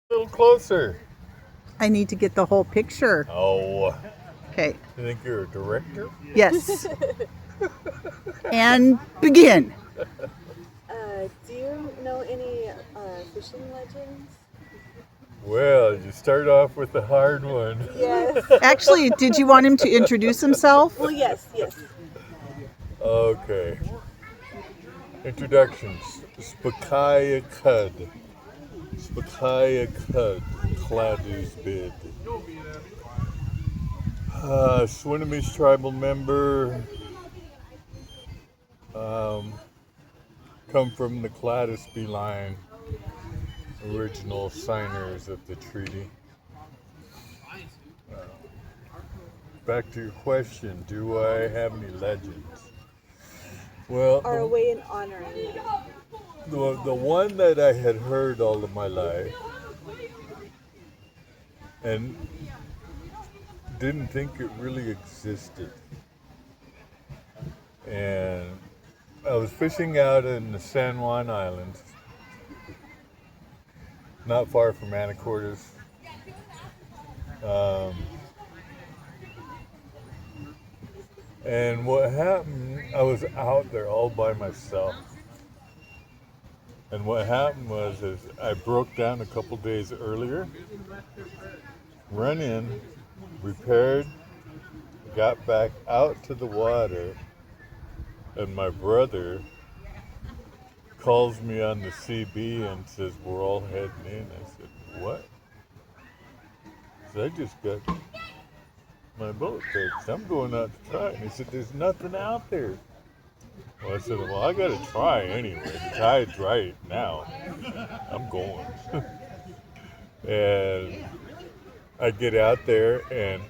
A little closer. I need to get the whole picture. Oh, Okay. you think you're a director? Yes. And begin. Do you know any fishing legends? Well, you start off with the hard one. Yes. Actually, did you want him to introduce himself? Well, yes, yes. Okay. Introductions. Spakaya Cud. Spakaya Cud. Cladoosby. Swinomish tribal member. Come from the cladoosby line. Original signers of the treaty. Back to your question, do I have any legends? Well, Or a way in honoring you. the one that I had heard all of my life and didn't think it really existed. And I was fishing out in the San Juan Islands, not far from Anacortes. And what happened, I was out there all by myself. And what happened is I broke down a couple days earlier, run in, repaired, got back out to the water, and my brother calls me on the CB and says, we're all heading in. I said, what? He said, I just got my boat fixed. I'm going out to try it. And he said, there's nothing out there. Well, I said, well, I got to try anyway. The tide's right now. I'm going. And I get out there, and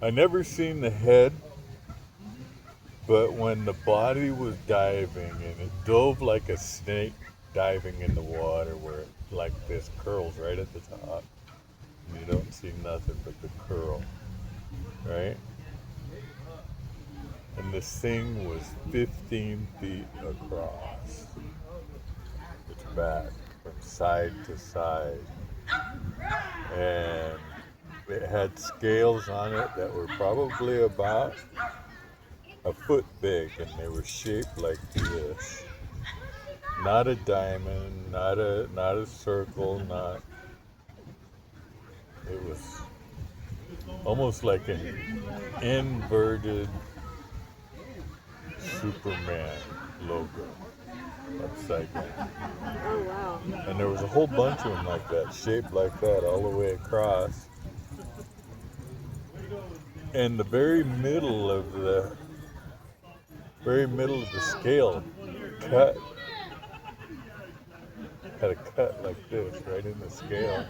I never seen the head, but when the body was diving, and it dove like a snake diving in the water, where it like this curls right at the top, and you don't see nothing but the curl, right? And this thing was 15 feet across. Its back, from side to side. And it had scales on it that were probably about a foot big, and they were shaped like this. Not a diamond, not a circle, not. It was almost like an inverted Superman logo upside down. Oh, wow. And there was a whole bunch of them like that, shaped like that all the way across. And the very middle of the scale cut, had a cut like this right in the scale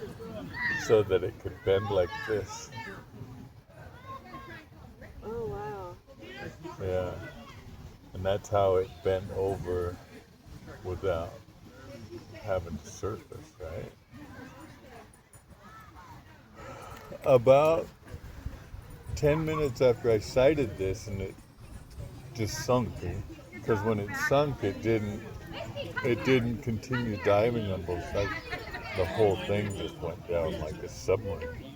so that it could bend like this. Oh, wow. Yeah. And that's how it bent over without having to surface, right? About 10 minutes after I sighted this, and it just sunk, because when it sunk, it didn't continue diving on both sides. The whole thing just went down like a submarine.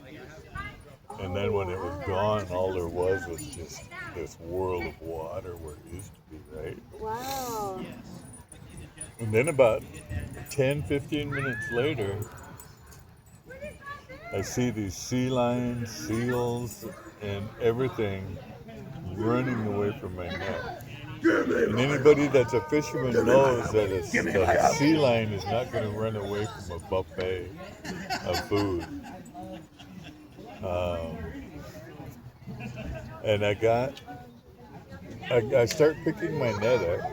And then when it was gone, all there was just this whirl of water where it used to be, right? Wow. And then about 10, 15 minutes later, I see these sea lions, seals, and everything running away from my net. And anybody that's a fisherman knows that a sea lion is not going to run away from a buffet of food. And I start picking my net up.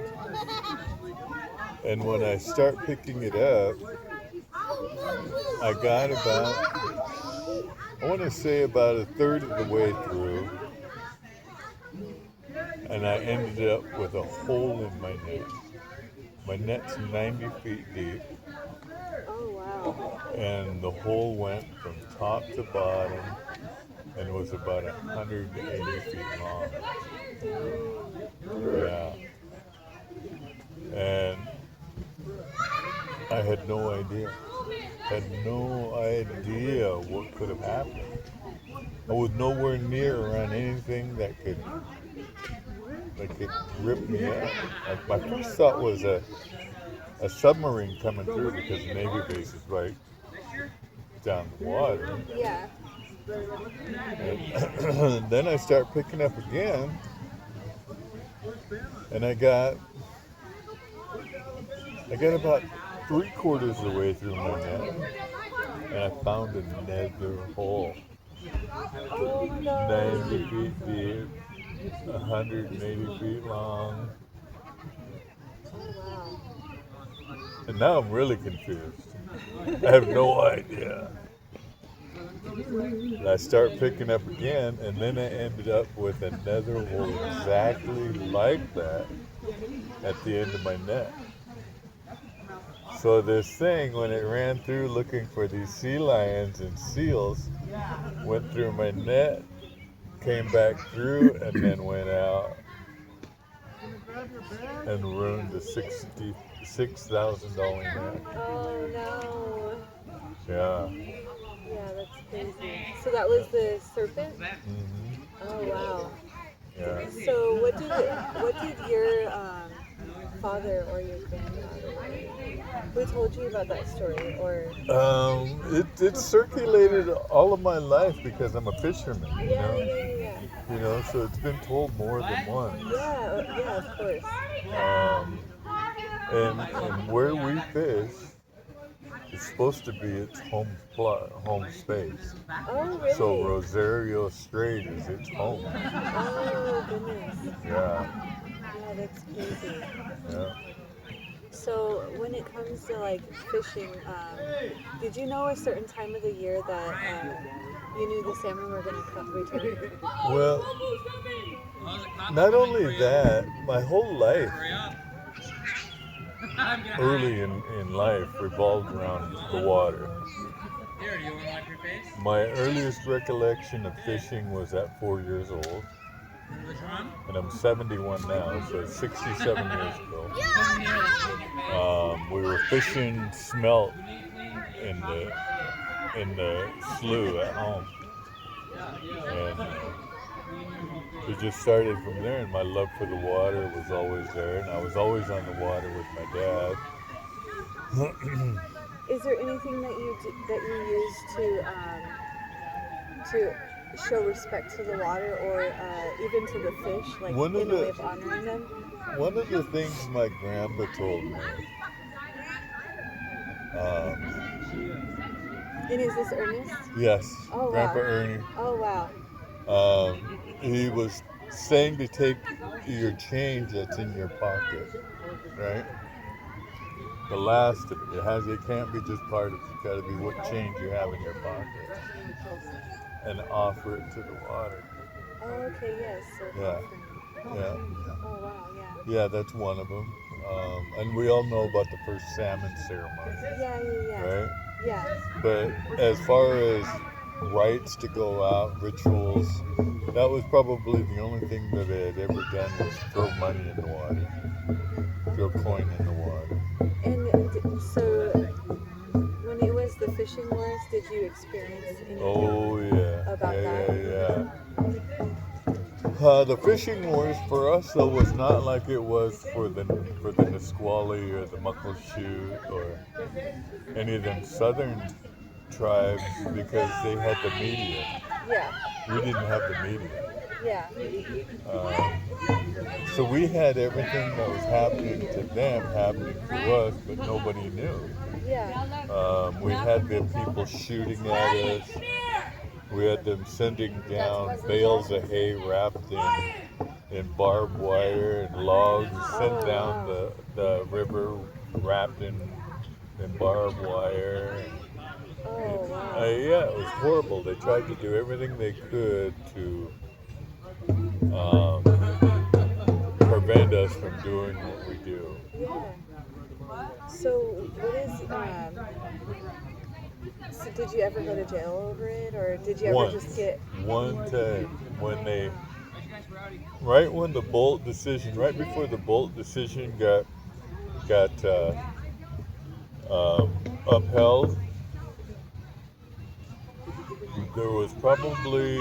And when I start picking it up, I got I want to say about a third of the way through. And I ended up with a hole in my net. My net's 90 feet deep. Oh, wow. And the hole went from top to bottom and was about 180 feet long. Yeah. And I had no idea. Had no idea what could have happened. I was nowhere near around anything that could rip me up. Like my first thought was a submarine coming through because the Navy base is right down the water. Yeah. And then I start picking up again, and I got about 3/4 of the way through my net, and I found another hole, Oh my God. 90 feet deep, 180 feet long, Oh and now I'm really confused. I have no idea. And I start picking up again, and then I ended up with another hole exactly like that at the end of my net. So this thing, when it ran through looking for these sea lions and seals, went through my net, came back through, and then went out and ruined the $66,000 net. wow. Oh no. Yeah. Yeah, that's crazy. So that was the serpent? Hmm. Oh wow. Yeah. So what did your father or your grandfather do? Who told you about that story? Or It circulated all of my life because I'm a fisherman, yeah. so it's been told more than once. Yeah, of course. Um, and where we fish is supposed to be its home space. Oh really? So Rosario Strait is its home. Oh goodness. Yeah, Yeah, that's crazy. yeah. So when it comes to like fishing, did you know a certain time of the year that you knew the salmon were going to come return? Well, not only that, my whole life, early in life, revolved around the water. My earliest recollection of fishing was at 4 years old, and I'm 71 now, so 67 years ago. We were fishing smelt in the slough at home, and it just started from there. And my love for the water was always there, and I was always on the water with my dad. Is there anything that you use to show respect to the water or even to the fish, like One of in a way the of honoring them? one of the things my grandpa told me. And is this Ernest? Yes, Oh Grandpa wow. Ernie. Oh wow. He was saying to take your change that's in your pocket, right? The last of it. It can't be just part of it. It's got to be what change you have in your pocket, and offer it to the water. Oh okay, yes. So Yeah, offering. yeah, Oh wow, yeah. yeah. That's one of them. And we all know about the first salmon ceremony, Yeah. right? Yeah. But as far as rites to go out, rituals, that was probably the only thing that they had ever done was throw money in the water, throw coin in the water. And so when it was the fishing wars, did you experience anything Oh yeah, about that? The fishing wars for us though was not like it was for the Nisqually or the Muckleshoot or any of them southern tribes because they had the media. Yeah. We didn't have the media. Yeah. So we had everything that was happening to them happening to us, but nobody knew. Yeah. We had them people shooting at us. We had them sending down bales of hay wrapped in barbed wire and logs, sent down the river wrapped in barbed wire. Oh wow. Yeah, it was horrible. They tried to do everything they could to prevent us from doing what we do. Yeah. So what is so did you ever go to jail over it, or did you ever just get? One time when right before the Bolt decision got upheld. There was probably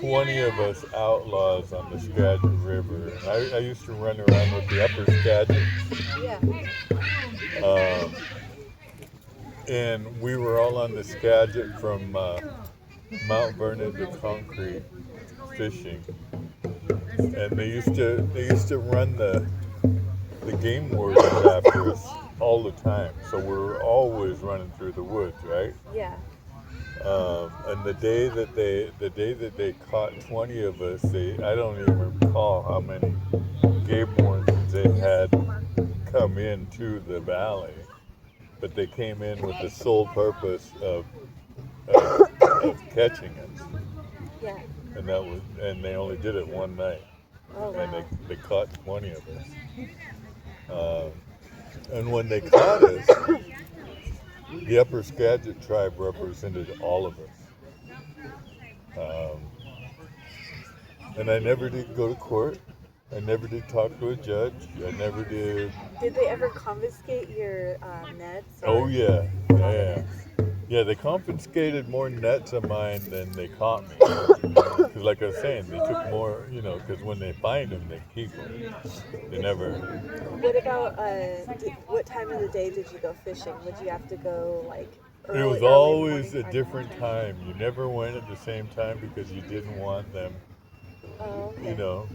20 of us outlaws on the Skagit River. And I used to run around with the upper Skagit. Yeah. And we were all on the Skagit from Mount Vernon to Concrete fishing. And they used to run the game wardens after us all the time. So we were always running through the woods, right? Yeah. And the day that they caught 20 of us, I don't even recall how many game wardens they had come into the valley, but they came in with the sole purpose of catching us, Yeah. and they only did it one night, Oh and wow. they caught 20 of us. And when they caught us, the Upper Skagit tribe represented all of us. Um, and I never did go to court. I never did talk to a judge. I never did. Did they ever confiscate your nets Oh or yeah, yeah. nets? Yeah, they confiscated more nets of mine than they caught me. Because, like I was saying, they took more, because when they find them, they keep them. They never. What about what time of the day did you go fishing? Would you have to go like It was early always morning a or different nighttime? time. You never went at the same time because you didn't want them, Oh, you okay. know.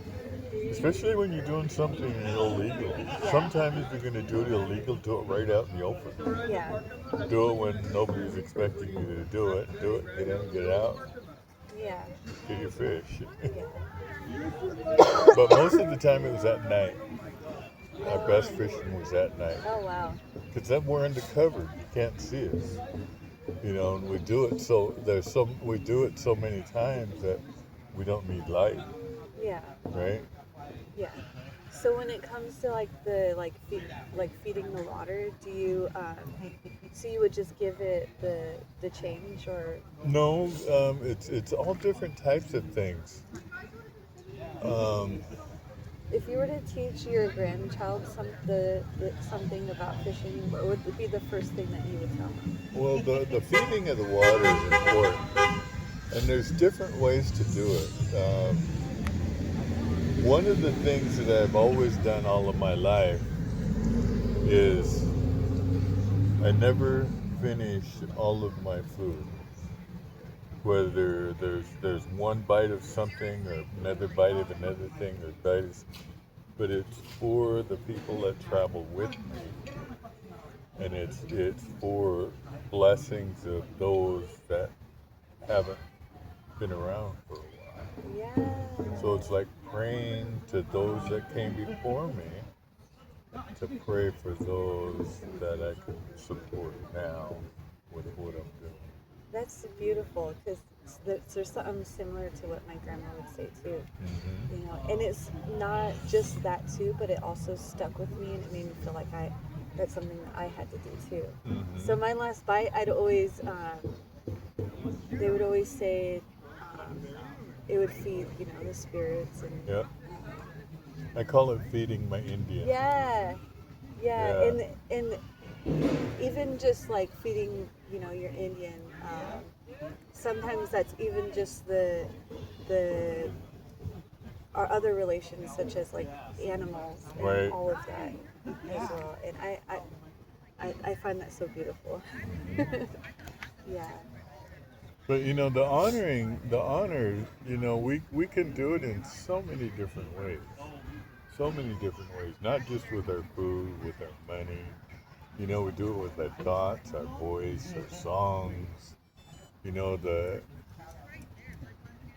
Especially when you're doing something illegal. Yeah. Sometimes if you're going to do it illegal, do it right out in the open. Yeah. Do it when nobody's expecting you to do it. Do it, get in, get out, Yeah. get your fish. Yeah. But most of the time it was at night. Our best fishing was at night. Oh wow. Because then we're undercover. You can't see us. And we do it we do it so many times that we don't need light, Yeah. right? Yeah. So when it comes to like the feeding the water, do you so you would just give it the change or No, it's all different types of things. Um, if you were to teach your grandchild something about fishing, what would be the first thing that you would tell them? well, the feeding of the water is important, and there's different ways to do it. One of the things that I've always done all of my life is I never finish all of my food. Whether there's one bite of something or another bite of another thing or bites, but it's for the people that travel with me, and it's for blessings of those that haven't been around for a while. Yeah. So it's like praying to those that came before me to pray for those that I can support now with what I'm doing. That's beautiful because there's something similar to what my grandma would say too. Mm-hmm. And it's not just that too, but it also stuck with me and it made me feel like that's something that I had to do too. Mm-hmm. So my last bite, they would always say it would feed, the spirits and. Yeah. I call it feeding my Indian. Yeah, yeah, Yeah. and even just like feeding, your Indian. Sometimes that's even just the our other relations, such as like animals and Right. all of that as well. And I find that so beautiful. Yeah. But the honor, we can do it in so many different ways. So many different ways. Not just with our food, with our money. We do it with our thoughts, our voice, our songs.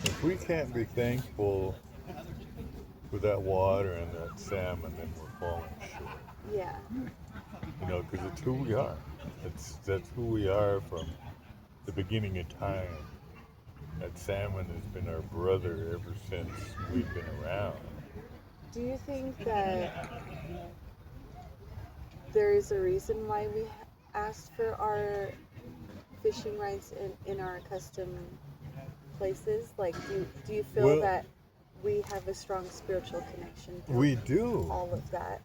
If we can't be thankful for that water and that salmon, then we're falling short. Yeah. Because it's who we are. That's who we are from the beginning of time. That salmon has been our brother ever since we've been around. Do you think that there is a reason why we asked for our fishing rights in our custom places? Like, do you feel Well, that we have a strong spiritual connection through we do. all of that?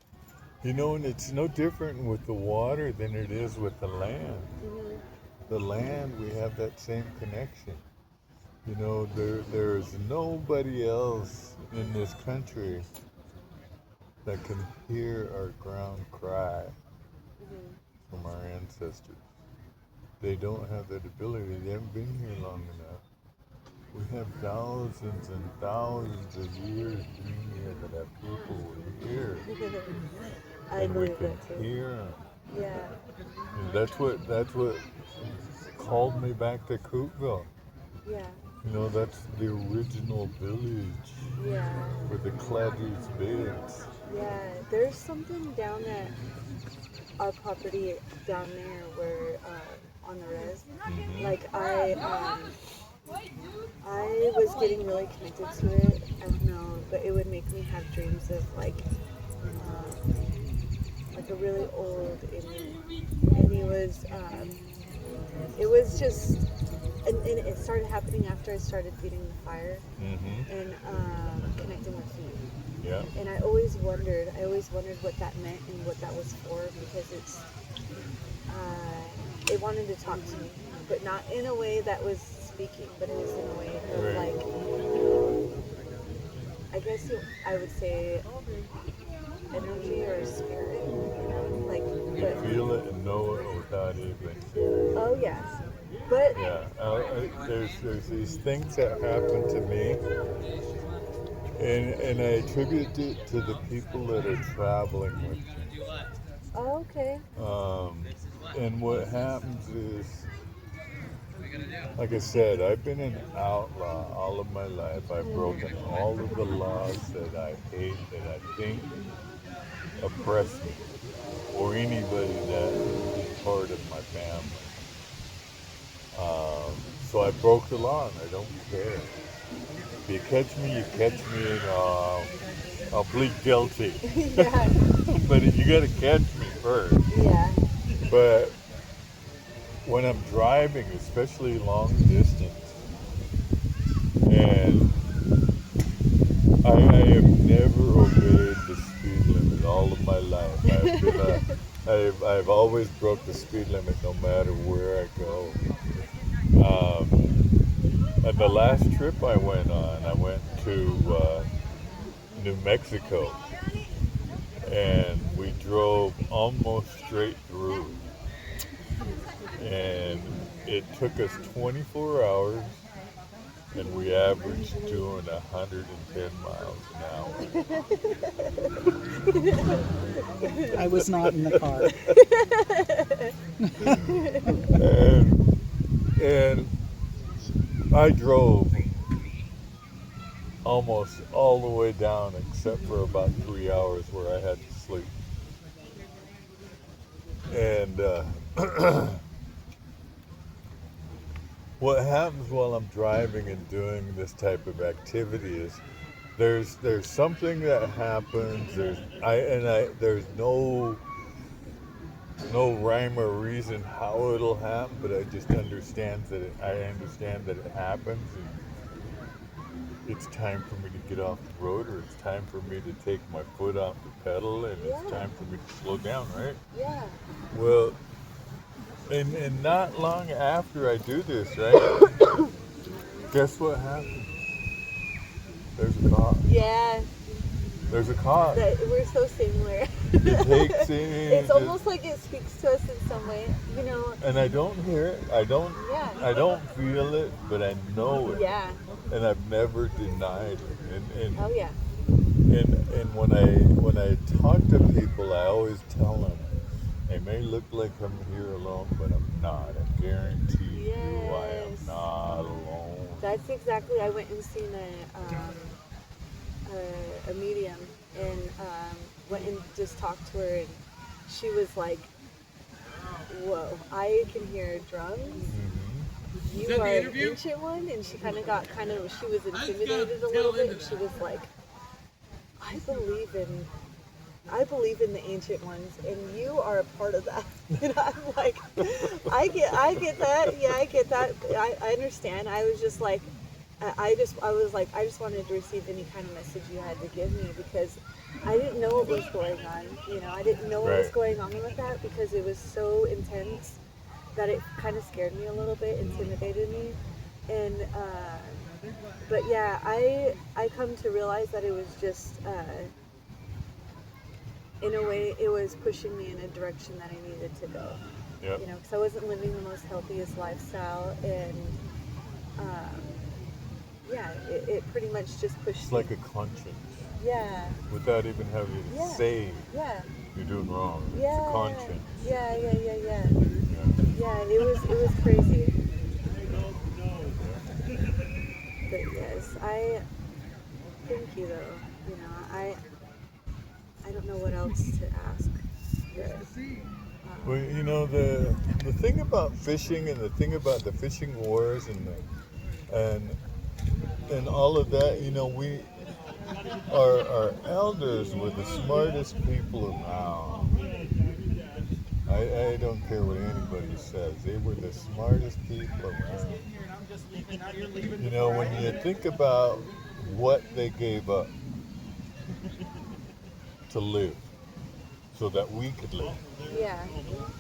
You know, and it's no different with the water than it is with the land. Hmm. The land, we have that same connection. You know, there's nobody else in this country that can hear our ground cry Hmm. from our ancestors. They don't have that ability. They haven't been here long enough. We have thousands and thousands of years being here that our people were here, I and we believe can that too. hear them. Yeah. And that's what called me back to Coopville. Yeah. You know, that's the original village Yeah. for the cladoosby. Yeah. There's something down at our property down there where on the res. Mm-hmm. Like I was getting really connected to it. I don't know, but it would make me have dreams of like a really old Indian, and it was just, and it started happening after I started feeding the fire Mm-hmm. and connecting with you. Yeah. And I always wondered what that meant and what that was for, because it wanted to talk to me, but not in a way that was speaking, but it was in a way of Right. I guess I would say energy or spirit, You but feel it and know it without even hearing. oh yes, but Yeah. There's these things that happen to me, and I attribute it to the people that are traveling with me. oh, okay, And what happens is, like I said, I've been an outlaw all of my life. I've broken all of the laws that I hate, that I think oppress me, or anybody that is part of my family. So I broke the law, and I don't care. If you catch me, you catch me, and I'll plead guilty. yeah, But you got to catch me first. yeah, But when I'm driving, especially long distance, and I have never obeyed the speed limit all of my life. I've always broke the speed limit no matter where I go. And the last trip I went on, I went to New Mexico, and we drove almost straight through, and it took us 24 hours, and we averaged doing 110 miles an hour. I was not in the car. And I drove almost all the way down except for about 3 hours where I had to sleep. And what happens while I'm driving and doing this type of activity is there's something that happens. There's no rhyme or reason how it'll happen, but I just I understand that it happens, and it's time for me to get off the road, or it's time for me to take my foot off the pedal, and it's Yeah. time for me to slow down, right? yeah. Well, and not long after I do this, right? Guess what happens? There's a cop. Yeah, There's a cop. we're so similar. It takes in. It's almost like it speaks to us in some way, you know. And I don't hear it. I don't Yeah. feel it, but I know it. Yeah. And I've never denied it. And Oh yeah. and when I talk to people, I always tell them, it may look like I'm here alone, but I'm not. I guarantee you, I am Yes. not alone. That's exactly. I went and seen a medium, and went and just talked to her, and she was like, "Whoa, I can hear drums. Mm-hmm. You are an ancient one," and she kind of she was intimidated a little bit, and she was like, I believe in the ancient ones, and you are a part of that." And I'm like, I get that. Yeah, I get that. I understand. I was just like, I was like, I just wanted to receive any kind of message you had to give me, because I didn't know what was going on. I didn't know what was Right. going on with that because it was so intense that it kind of scared me a little bit, intimidated me, and but yeah, I come to realize that it was just in a way it was pushing me in a direction that I needed to go. Yep. Because I wasn't living the most healthiest lifestyle, and um, yeah, it pretty much just pushed It's me. like a conscience Yeah, without even having to yeah, say yeah, you're doing wrong. It's a yeah, conscience. yeah. Yeah. Yeah, it was crazy. But yes, I thank you though. I don't know what else to ask. But, Well, the thing about fishing and the thing about the fishing wars and and all of that, we our elders were the smartest people around. I don't care what anybody says. They were the smartest people around. When you think about what they gave up to live so that we could live, yeah,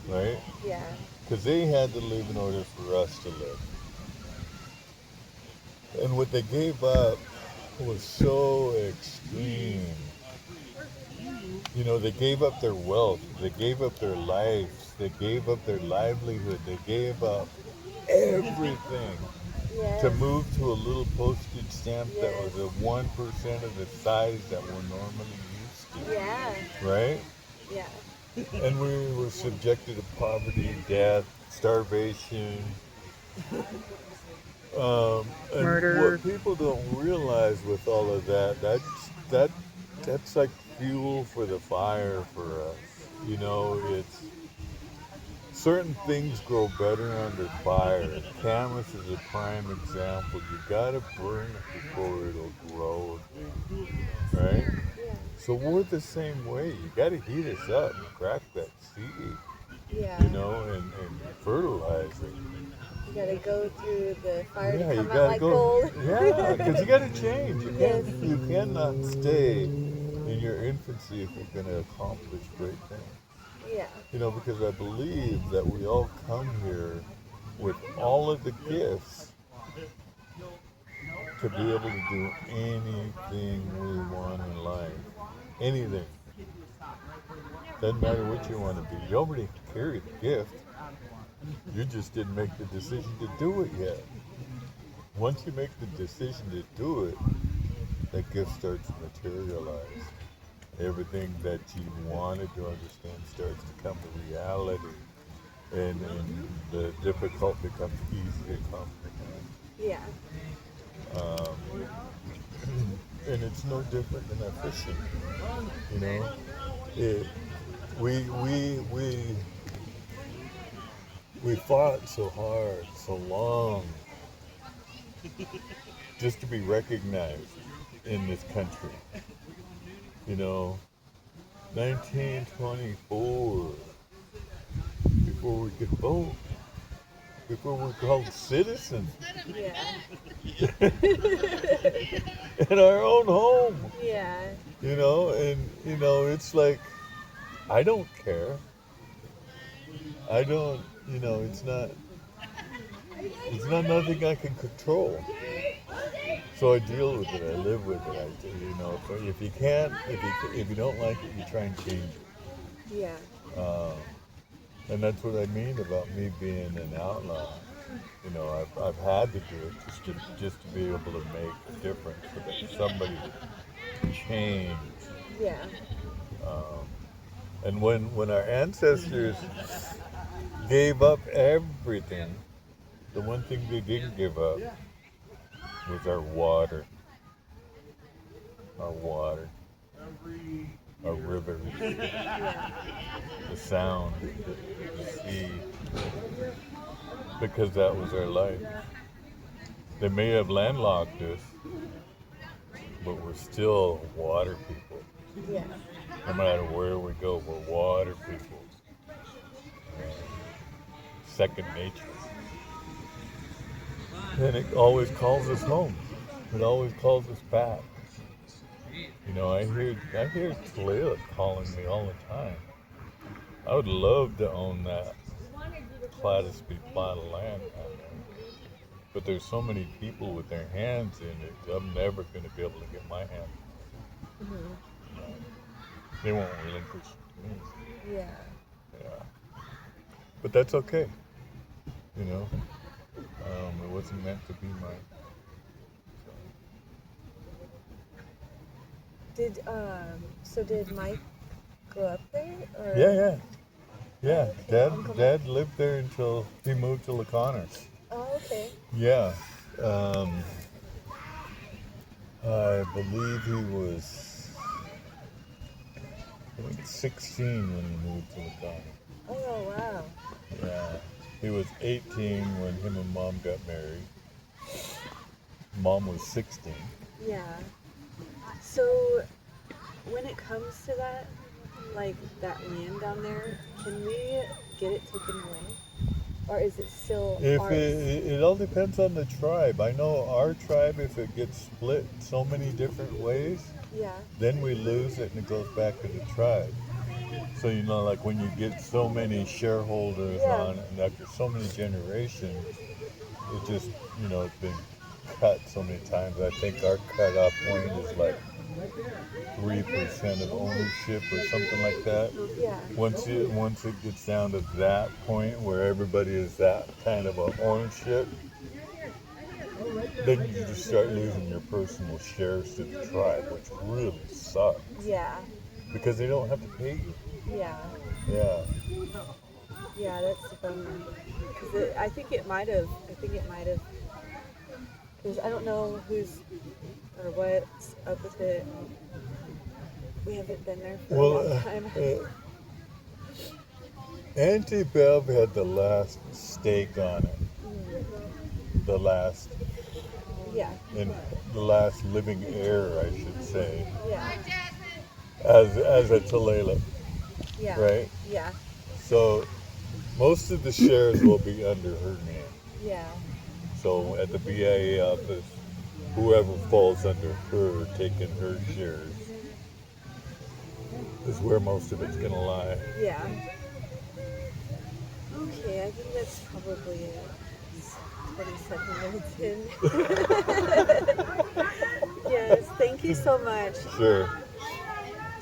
right? yeah, Because they had to live in order for us to live. And what they gave up was so extreme. They gave up their wealth, they gave up their lives, they gave up their livelihood, they gave up everything to yes, move to a little postage stamp that yes, was a 1% of the size that we're normally used yeah, to, right? yeah, And we were subjected to poverty, death, starvation. And Murder. what people don't realize with all of that's like fuel for the fire for us. It's certain things grow better under fire. Camas is a prime example. You gotta burn it before it'll grow, right? yeah, So we're the same way. You gotta heat us up, crack that seed, yeah. and fertilize it. You gotta go through the fire to Yeah, you come out gotta like go. gold. Yeah, because you gotta change. Yes, You cannot stay in your infancy if you're gonna accomplish great things. yeah, Because I believe that we all come here with all of the gifts to be able to do anything we want in life. Anything. Doesn't matter what you want to be. You already carry the gift. You just didn't make the decision to do it yet. Once you make the decision to do it, that gift starts to materialize. Everything that you wanted to understand starts to come to reality. And the difficult becomes easy to comprehend. yeah, Um, and it's no different than our fishing. You know, it, we we fought so hard, so long, just to be recognized in this country. You know, 1924, before we could vote, before we were called citizens yeah, in our own home. yeah, And it's like I don't care. I don't. It's not nothing I can control. So I deal with it. I live with it. If you can't, if you don't like it, you try and change it. yeah, Uh, and that's what I mean about me being an outlaw. I've had to do it just to be able to make a difference so that somebody would change. yeah, Um, and when our ancestors gave up everything, the one thing they didn't give up was our water, our water, our rivers, yeah, the sound, the sea, because that was our life. They may have landlocked us, but we're still water people. yeah, No matter where we go, we're water people. Second nature. And it always calls us home. It always calls us back. You know, I hear Talayla calling me all the time. I would love to own that cladoosby plot of land down there. But there's so many people with their hands in it, I'm never going to be able to get my hand. Hmm. You know, they won't relinquish it to me. Yeah. Yeah. But that's okay. You know, it wasn't meant to be mine. So. Did Mike grow up there or? Yeah, yeah, yeah. Okay, Dad, Uncle Mike. Dad lived there until he moved to LaConnor. Oh, okay. Yeah. Um, I believe he was, I think, 16 when he moved to LaConnor. Oh, wow. Yeah. He was 18 when him and Mom got married. Mom was 16. Yeah. So, when it comes to that, like that land down there, can we get it taken away? Or is it still If ours? it all depends on the tribe. I know our tribe, if it gets split so many different ways, Yeah. then we lose it and it goes back to the tribe. So, you know, like when you get so many shareholders Yeah. on it, and after so many generations, it just, you know, it's been cut so many times. I think our cutoff point is like 3% of ownership or something like that. Yeah. Once it gets down to that point where everybody is that kind of a ownership, then you just start losing your personal shares to the tribe, which really sucks Yeah. because they don't have to pay you. Yeah. Yeah. Yeah, that's a bummer. Because I think it might have. Because I don't know who's or what's up with it. We haven't been there for a Well, long time. Auntie Bev had the last stake on it, the last Yeah. and the last living heir, I should say, Yeah. as a Talayla, Yeah. right? Yeah. So most of the shares will be under her name. Yeah. So at the BIA office, whoever falls under her taking her shares is where most of it's going to lie. Yeah. Okay, I think that's probably it. It's 27 minutes in. Yes, thank you so much. Sure.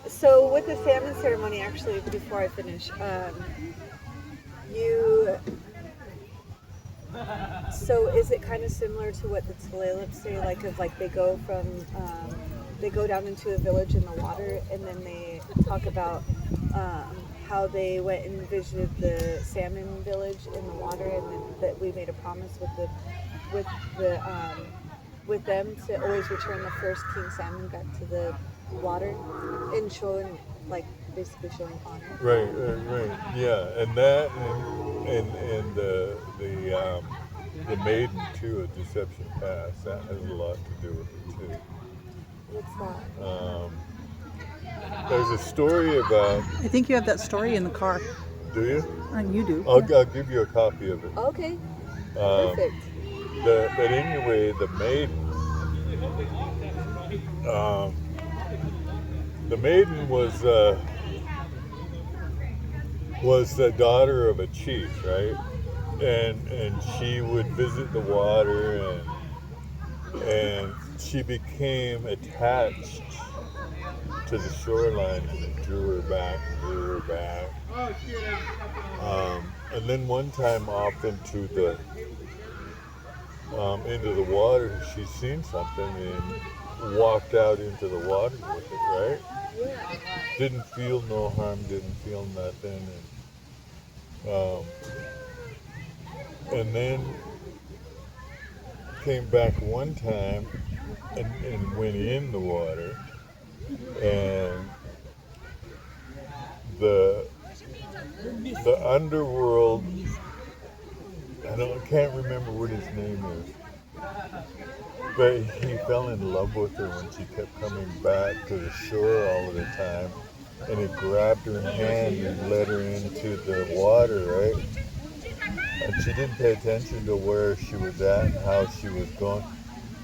So with the salmon ceremony, actually, before I finish, you. So is it kind of similar to what the Tulalip say, like of like they go down into a village in the water, and then they talk about how they went and visited the salmon village in the water, and then that we made a promise with the with them to always return the first king salmon back to the water, and showing like basically showing honor. Right. Yeah, and that and the maiden too at Deception Pass, that has a lot to do with it too. What's that? There's a story about. I think you have that story in the car. Do you? And you do. I'll give you a copy of it. Okay, Um, perfect. but anyway, um, the maiden was the daughter of a chief, right? And she would visit the water and she became attached to the shoreline and it drew her back. And then one time off into the water, she seen something and walked out into the water with it, right? Yeah. Didn't feel no harm, didn't feel nothing. And then came back one time and went in the water, and the underworld, I can't remember what his name is, but he fell in love with her when she kept coming back to the shore all of the time, and he grabbed her hand and led her into the water, right? And she didn't pay attention to where she was at and how she was going,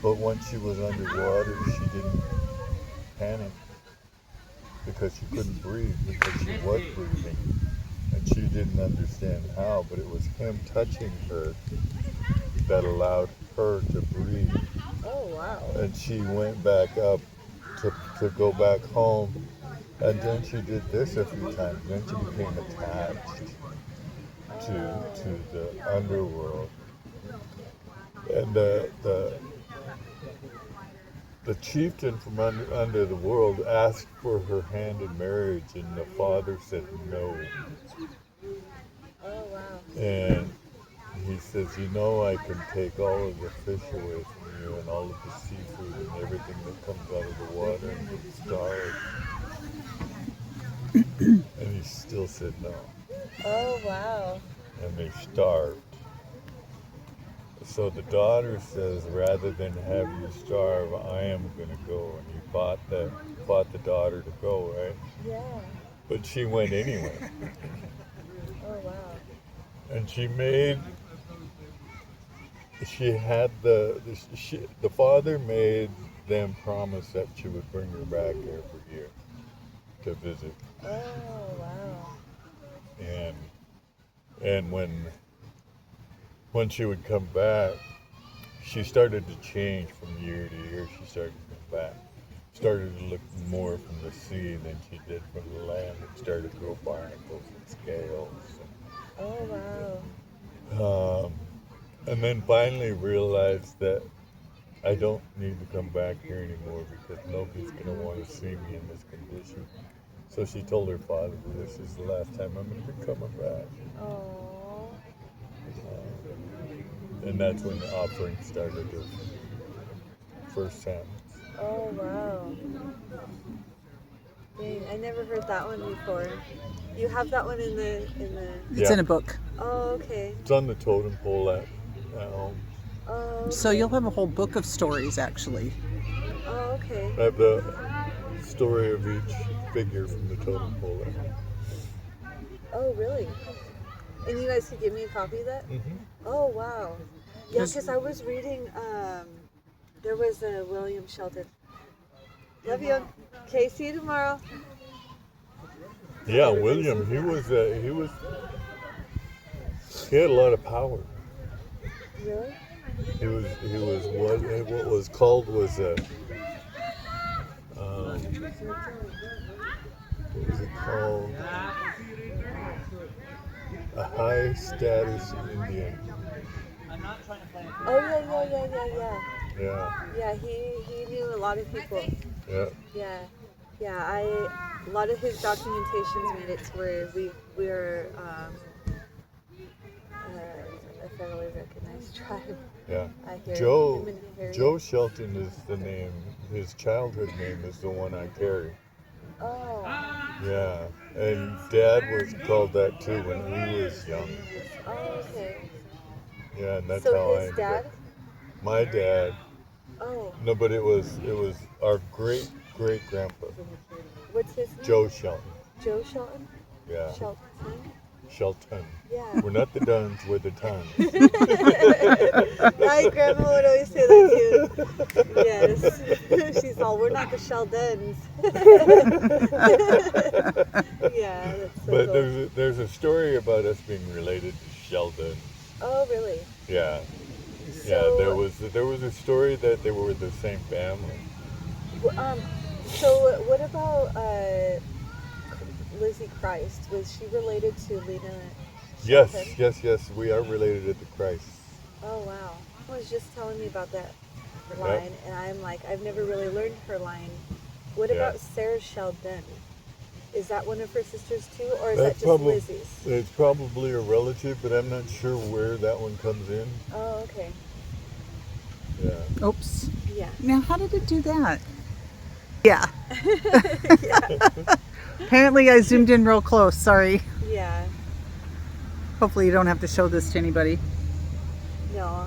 but once she was underwater, she didn't panic. because she couldn't breathe because she was breathing. And she didn't understand how, but it was him touching her that allowed her to breathe. Oh, wow. And she went back up to go back home. And then she did this a few times. Then she became attached to the underworld. And the chieftain from under the world asked for her hand in marriage, and the father said no. Oh, wow. And he says, I can take all of the fish away from you and all of the seafood and everything that comes out of the water, and you'll starve. And he still said no. Oh, wow. And they starved. So the daughter says, rather than have you starve, I am going to go. And he fought the daughter to go, right? Yeah. But she went anyway. Oh, wow. And the father made them promise that she would bring her back every year to visit. Oh, wow. And when she would come back, she started to change from year to year. She started to come back. Started to look more from the sea than she did from the land, and started to grow barnacles and scales. Oh, wow. And then finally realized that I don't need to come back here anymore because nobody's going to want to see me in this condition. So she told her father, this is the last time I'm going to be coming back. Oh. And that's when the offering started her first time. Oh, wow. Dang, I never heard that one before. You have that one in the... It's in a book. Oh, okay. It's on the totem pole at home. Oh, okay. So you'll have a whole book of stories, actually. Oh, okay. I have the story of each figure from the totem pole at home. Oh, really? And you guys could give me a copy of that? Mm-hmm. Oh, wow. Yeah, because I was reading, there was a William Shelton. Love you. Okay, see you tomorrow. Yeah, William, he had a lot of power. Really? He was what was called was a what was it called? A high status Indian. Oh, yeah. Yeah. Yeah, he knew a lot of people. Yeah. Yeah. A lot of his documentations made it to where we're a federally recognized tribe. Yeah. I hear Joe him in Joe Shelton is the name. His childhood name is the one I carry. Oh. Yeah. And Dad was called that too when he was young. Oh, okay. Yeah, and that's So how I his ended dad? up. My dad. Oh. No, but it was our great grandpa, What's his name? Joe Shelton. Joe Shelton? Yeah. Shelton. Yeah. We're not the Duns, we're the Tons. My grandma would always say that too. Yes. She's all, we're not the Sheldons. Yeah, that's so But cool. there's a story about us being related to Sheldon. Oh, really? Yeah. So, Yeah, there was a story that they were the same family. So what about Lizzie Christ? Was she related to Lena Shelton? Yes, we are related to Christ. Oh, wow. I was just telling me about that line, and I'm like, I've never really learned her line. What about Sarah Sheldon? Is that one of her sisters too, or is that just Lizzie's? It's probably a relative, but I'm not sure where that one comes in. Oh, okay. Yeah. Oops. Yeah. Now, how did it do that? Yeah. Yeah. Apparently, I zoomed in real close. Sorry. Yeah. Hopefully, you don't have to show this to anybody. No,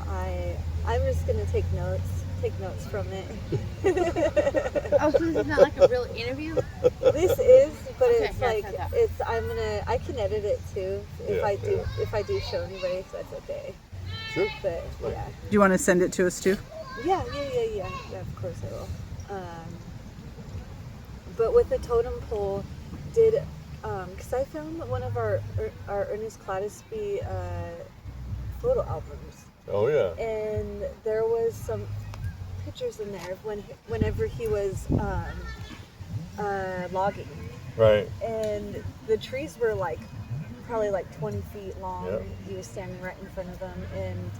I'm just gonna take notes from it. Oh, so this is not like a real interview? This is, but Okay, it's yeah, like yeah. I can edit it too if Yeah, I do show anybody, so that's okay. Sure. But yeah. Do you want to send it to us too? Yeah, of course I will. But with the totem pole, did because I found one of our Ernest Cladoosby photo albums, Oh yeah. and there was some pictures in there of whenever he was logging, Right. and the trees were like probably like 20 feet long. Yep. He was standing right in front of them, and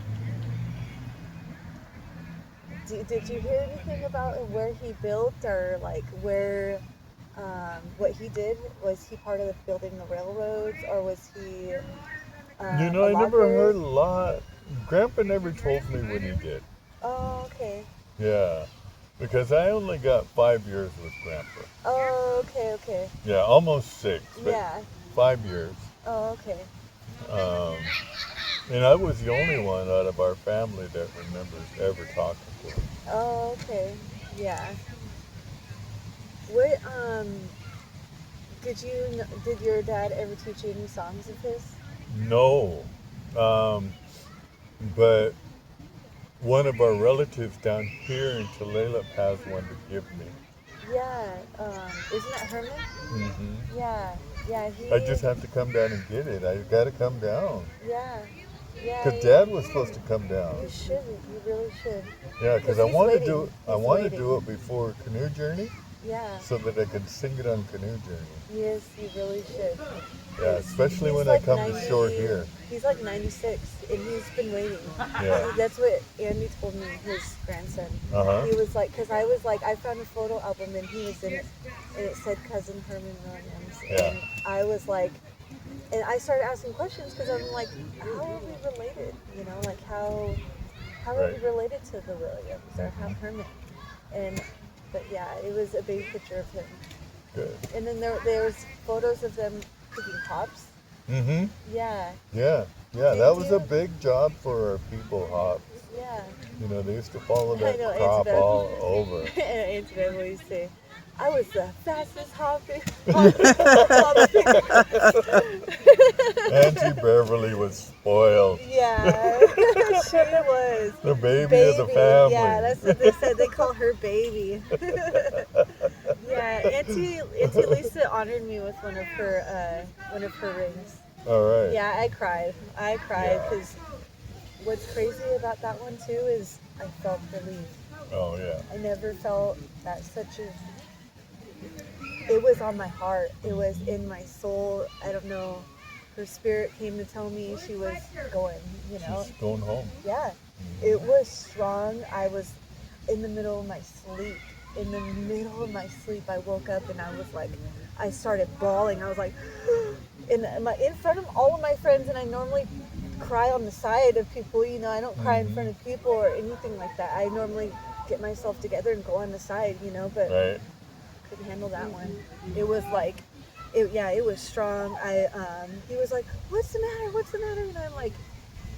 did you hear anything about where he built or like where what he did? Was he part of the building the railroads, or was he You know, a I never logger? heard a lot. Grandpa never told me when he did. Oh, okay. Yeah. Because I only got 5 years with Grandpa. Oh, okay. Yeah, almost 6, but Yeah. 5 years. Oh, okay. And I was the only one out of our family that remembers ever talking to him. Oh, okay. Yeah. What did your dad ever teach you any songs of his? No. But one of our relatives down here in Tulalip has one to give me. Yeah. Isn't that Herman? Hmm. Yeah. Yeah. He. I just have to come down and get it. I got to come down. Yeah. Yeah. Because Dad was supposed to come down. You should. You really should. Yeah, because 'Cause I he's want to waiting. do I He's want to waiting. do it before Canoe Journey, Yeah. so that I can sing it on Canoe Journey. Yes, you really should. Yeah, especially He's when like I come to shore here. He's like 96, and he's been waiting. Yeah. That's what Andy told me, his grandson. Uh-huh. He was like, because I was like, I found a photo album, and he was in it, and it said Cousin Herman Williams. Yeah. And I was like, and I started asking questions, because I'm like, how are we related? You know, like how are Right. we related to the Williams, or how Herman? But yeah, it was a big picture of him. Good. And then there was photos of them picking hops. Mm-hmm. Yeah, Yeah. Yeah, that was a big job for our people, hops. yeah. You know, they used to follow I that know, crop Isabel. all over. And Auntie Bev always say, I was the fastest hopping. Auntie Beverly was spoiled. Yeah, she was. The baby of the family. Yeah, that's what they said. They call her baby. Yeah, Auntie Lisa honored me with one of her rings. All right. Yeah, I cried Yeah. because what's crazy about that one too is I felt relief. Oh, yeah. I never felt that it was on my heart. It was in my soul. I don't know. Her spirit came to tell me she was going, you know. She's going home. Yeah. It was strong. I was in the middle of my sleep. In the middle of my sleep, I woke up and I was like, I started bawling. I was like, in front of all of my friends, and I normally cry on the side of people, you know, I don't cry in front of people or anything like that. I normally get myself together and go on the side, you know, but Right. couldn't handle that one. It was like, it was strong. He was like, what's the matter? And I'm like,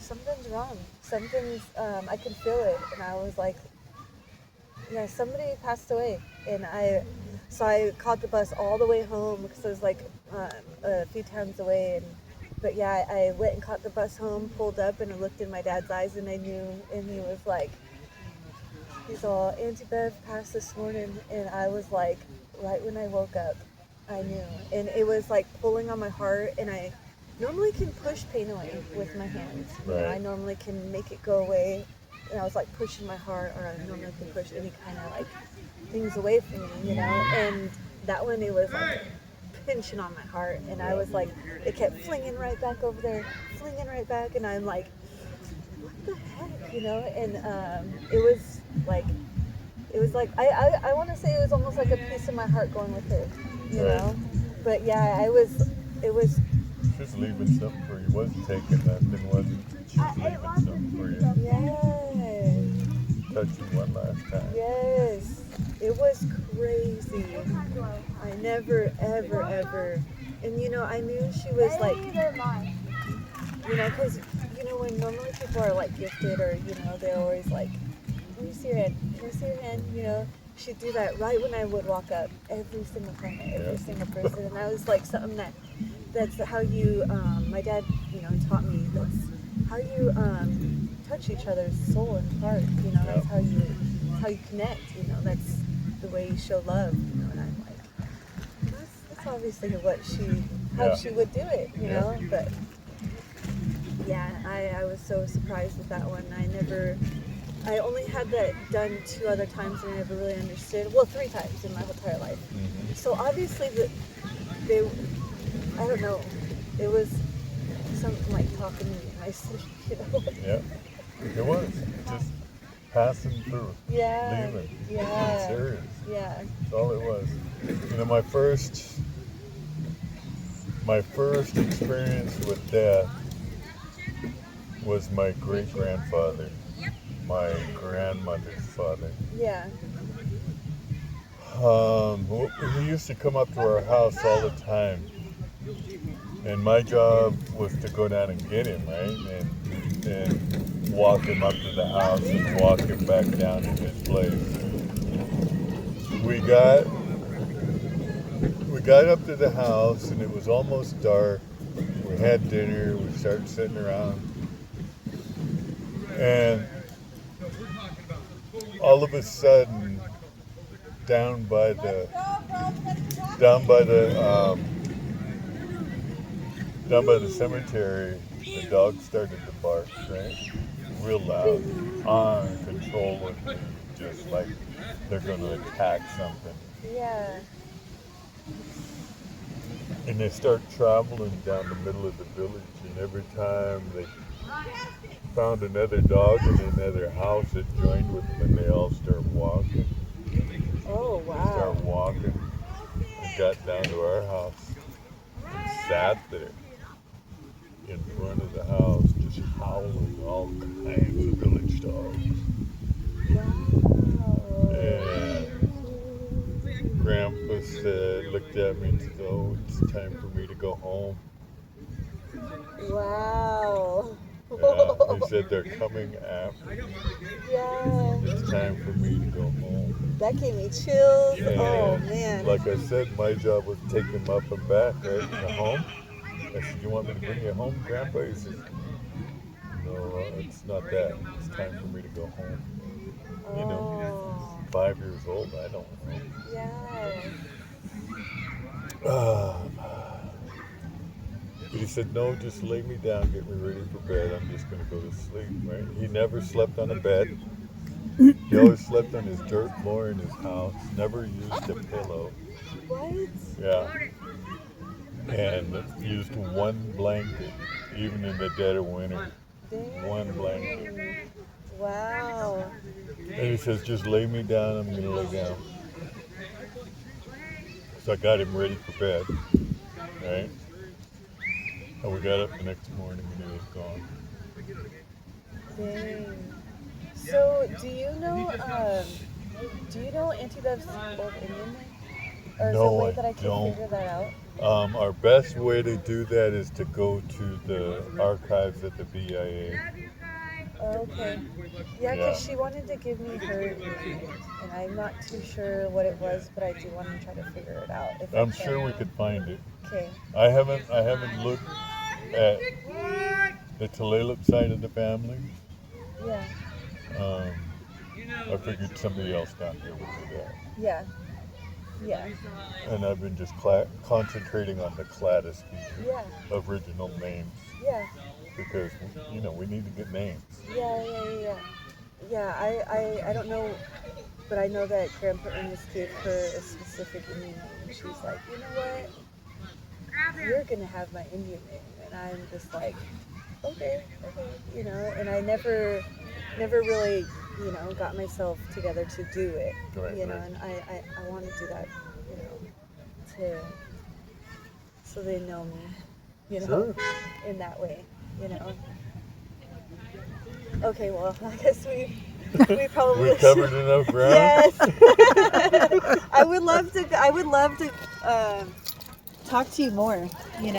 something's wrong. I can feel it. And I was like, yeah, somebody passed away. And I caught the bus all the way home because I was like a few towns away. But yeah, I went and caught the bus home, pulled up, and I looked in my dad's eyes, and I knew. And he was like, he's all, Auntie Bev passed this morning. And I was like, right when I woke up, I knew. And it was like pulling on my heart, and I normally can push pain away with my hands. You know, Right. I normally can make it go away. And I was like pushing my heart, or I normally can push any kind of like things away from me, you know. And that one, it was like pinching on my heart, and I was like, it kept flinging right back over there, and I'm like, what the heck, you know. And it was like I want to say it was almost like a piece of my heart going with her, you Right. know. But yeah, it was She's leaving something for you. Wasn't taking nothing, wasn't she? She's leaving something for you. yes. Touch you one last time. Yes, it was crazy. I never, ever, and you know, I knew she was like, you know, because, you know, when normally people are like gifted, or, you know, they're always like, can you see your hand, you know, she'd do that right when I would walk up, every single time, every single person, and that was like something that's how you, my dad, you know, taught me, that's how you touch each other's soul and heart, you know, that's how you connect, you know, that's the way you show love, you know. And I'm like, that's obviously how Yeah. she would do it, you Yeah. know. But yeah, I was so surprised with that one. I only had that done 2 other times and I never really understood. Well, 3 times in my entire life. Mhm. So obviously I don't know, it was something like talking to me in my sleep, you know. Yeah, it was just passing through, Yeah, leaving. yeah, I'm serious. yeah. That's all it was. You know, my first experience with death was my great grandfather, my grandmother's father. Yeah. He used to come up to our house all the time, and my job was to go down and get him, right, and walk him up to the house and walk him back down to his place. We got up to the house and it was almost dark. We had dinner. We started sitting around, and all of a sudden, down by the cemetery, the dog started to bark, right? Real loud, uncontrollably, just like they're going to attack something. Yeah. And they start traveling down the middle of the village, and every time they found another dog in another house, it joined with them, and they all start walking. Oh, They start wow. walking and got down to our house and sat there in front of the house, just howling all kinds of village dogs. Wow. And Grandpa looked at me and said, "Oh, it's time for me to go home." Wow. Yeah, he said, "They're coming after me. Yeah. It's time for me to go home." That gave me chills. And Oh, man. like I said, my job was to take him up and back, right, to home. I said, "You want me to bring you home, Grandpa?" He says, "No, it's not that. It's time for me to go home." You know, Oh. 5 years old, I don't Yeah. know. But he said, "No, just lay me down, get me ready for bed. I'm just going to go to sleep," right? He never slept on a bed. He always slept on his dirt floor in his house, never used a pillow. What? Yeah. And used one blanket, even in the dead of winter. Dang. One blanket. Wow. And he says, "Just lay me down, I'm going to lay down." So I got him ready for bed, right? And we got up the next morning and he was gone. Dang. So, do you know Auntie Bev's old Indian name? Or is there a No, way I that I can don't. figure that out? Our best way to do that is to go to the archives at the BIA. Oh, okay. Yeah, because she wanted to give me her Indian name, and I'm not too sure what it was, but I do want to try to figure it out. If I'm I can. sure we could find it. Okay. I haven't looked at the Tulalip side of the family. Yeah. I figured somebody else down here would do that. Yeah. Yeah. And I've been just concentrating on the cladoosby Yeah. original names Yeah. because, you know, we need to get names. Yeah. Yeah, I don't know, but I know that Grandpa Ernest gave her a specific Indian name, and she's like, you know what? You're gonna have my Indian name, and I'm just like, okay, you know. And I never really, you know, got myself together to do it, Right, you know. right. And I want to do that, you know, so they know me, you know, Sure. in that way, you know. Okay, well, I guess we probably We covered enough ground. Yes. I would love to talk to you more, you know.